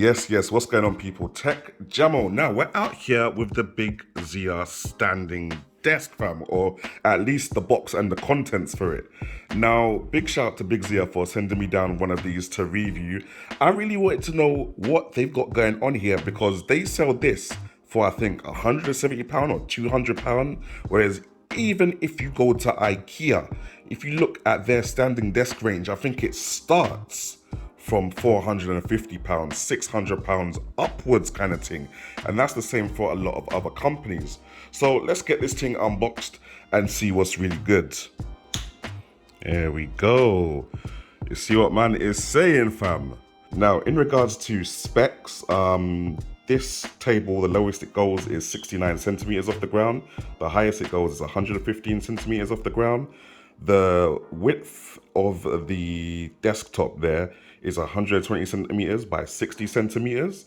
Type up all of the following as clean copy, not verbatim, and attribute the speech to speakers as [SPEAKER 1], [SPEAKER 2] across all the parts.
[SPEAKER 1] Yes, what's going on, people? Tech Jamo. Now, we're out here with the Biggzia standing desk, fam, or at least the box and the contents for it. Now, big shout out to Biggzia for sending me down one of these to review. I really wanted to know what they've got going on here because they sell this for, I think, £170 or £200, whereas even if you go to IKEA, if you look at their standing desk range, I think it starts from £450, £600 upwards kind of thing. And that's the same for a lot of other companies. So let's get this thing unboxed and see what's really good. There we go. You see what man is saying, fam? Now, in regards to specs, this table, the lowest it goes is 69 centimeters off the ground. The highest it goes is 115 centimeters off the ground. The width of the desktop there is 120 centimeters by 60 centimeters.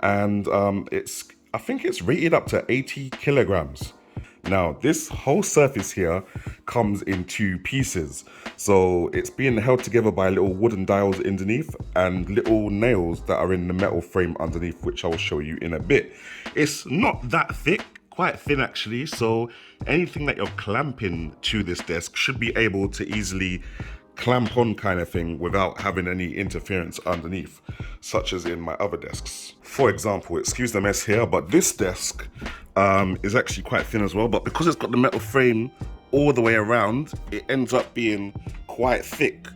[SPEAKER 1] And I think it's rated up to 80 kilograms. Now, this whole surface here comes in two pieces. So it's being held together by little wooden dials underneath and little nails that are in the metal frame underneath, which I'll show you in a bit. It's not that thick, quite thin actually. So anything that you're clamping to this desk should be able to easily clamp on kind of thing without having any interference underneath, such as in my other desks. For example, excuse the mess here, but this desk is actually quite thin as well, but because it's got the metal frame all the way around, it ends up being quite thick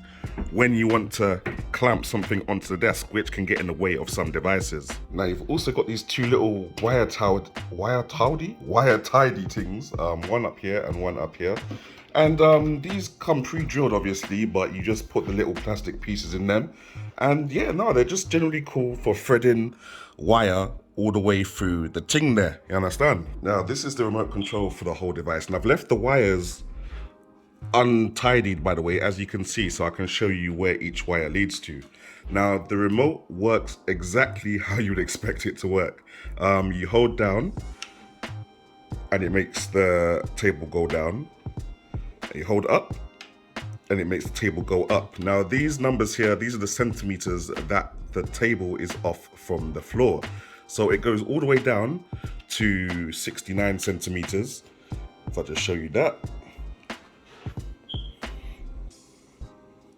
[SPEAKER 1] when you want to clamp something onto the desk, which can get in the way of some devices. Now, you've also got these two little wire tidy things, one up here and one up here. And these come pre-drilled obviously, but you just put the little plastic pieces in them. And yeah, no, they're just generally cool for threading wire all the way through the thing there, you understand? Now, this is the remote control for the whole device. And I've left the wires untidied, by the way, as you can see, so I can show you where each wire leads to. Now, the remote works exactly how you'd expect it to work. You hold down and it makes the table go down. You hold up and it makes the table go up. Now, these numbers here, these are the centimeters that the table is off from the floor. So it goes all the way down to 69 centimeters. If I just show you that.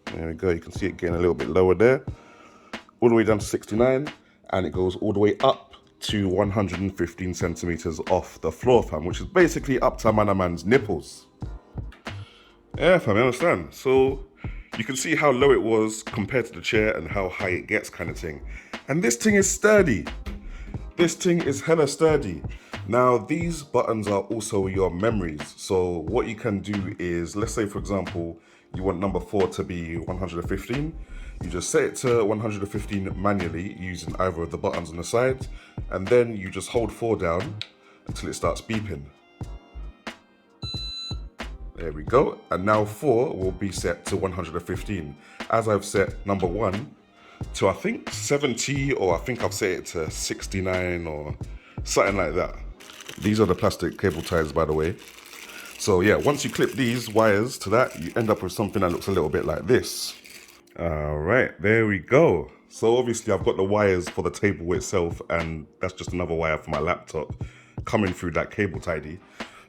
[SPEAKER 1] There we go, you can see it getting a little bit lower there. All the way down to 69, and it goes all the way up to 115 centimeters off the floor, fam, which is basically up to man's nipples. Yeah, fam, I understand. So you can see how low it was compared to the chair and how high it gets kind of thing. And this thing is sturdy. This thing is hella sturdy. Now, these buttons are also your memories. So what you can do is, let's say for example, you want number 4 to be 115. You just set it to 115 manually using either of the buttons on the side, and then you just hold 4 down until it starts beeping. There we go. And now 4 will be set to 115. As I've set number 1 to, I think, 70, or I think I've set it to 69 or something like that. These are the plastic cable ties, by the way. So yeah, once you clip these wires to that, you end up with something that looks a little bit like this. All right, there we go. So obviously I've got the wires for the table itself, and that's just another wire for my laptop coming through that cable tidy.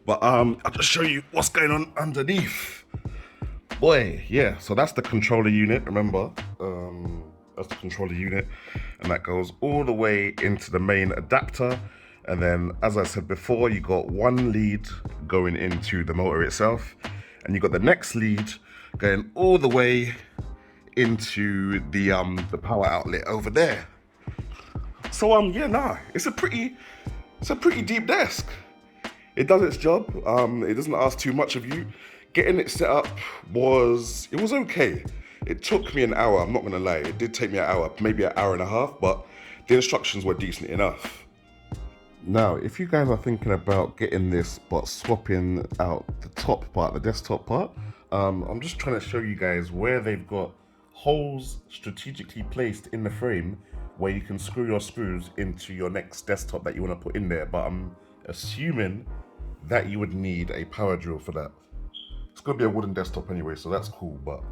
[SPEAKER 1] But I'll just show you what's going on underneath. Boy, yeah, so that's the controller unit, remember? That's the controller unit, and that goes all the way into the main adapter. And then, as I said before, you got one lead going into the motor itself, and you got the next lead going all the way into the power outlet over there. So yeah, nah, it's a pretty deep desk. It does its job. It doesn't ask too much of you. Getting it set up was okay. It took me an hour, I'm not gonna lie. It did take me an hour, maybe an hour and a half, but the instructions were decent enough. Now, if you guys are thinking about getting this but swapping out the top part, the desktop part, I'm just trying to show you guys where they've got holes strategically placed in the frame where you can screw your screws into your next desktop that you want to put in there. But I'm assuming that you would need a power drill for that. It's going to be a wooden desktop anyway, so that's cool. But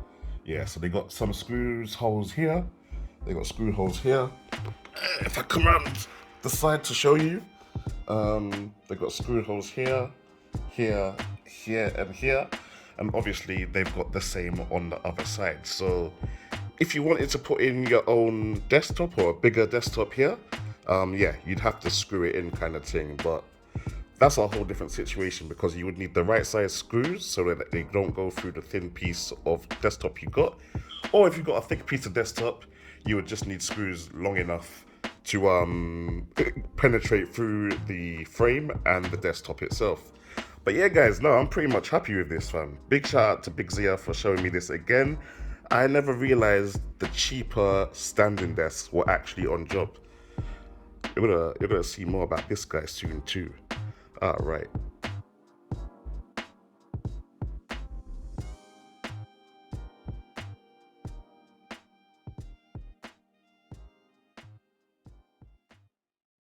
[SPEAKER 1] yeah, so they got some holes here. They got screw holes here. if I come around the side to show you, they've got screw holes here, here, here, and here, and obviously they've got the same on the other side. So if you wanted to put in your own desktop or a bigger desktop here, yeah, you'd have to screw it in kind of thing, but that's a whole different situation because you would need the right size screws so that they don't go through the thin piece of desktop you got. Or if you've got a thick piece of desktop, you would just need screws long enough to penetrate through the frame and the desktop itself. But yeah guys, no, I'm pretty much happy with this, fam. Big shout out to Biggzia for showing me this again. I never realized the cheaper standing desks were actually on job. You're gonna see more about this guy soon too. Alright.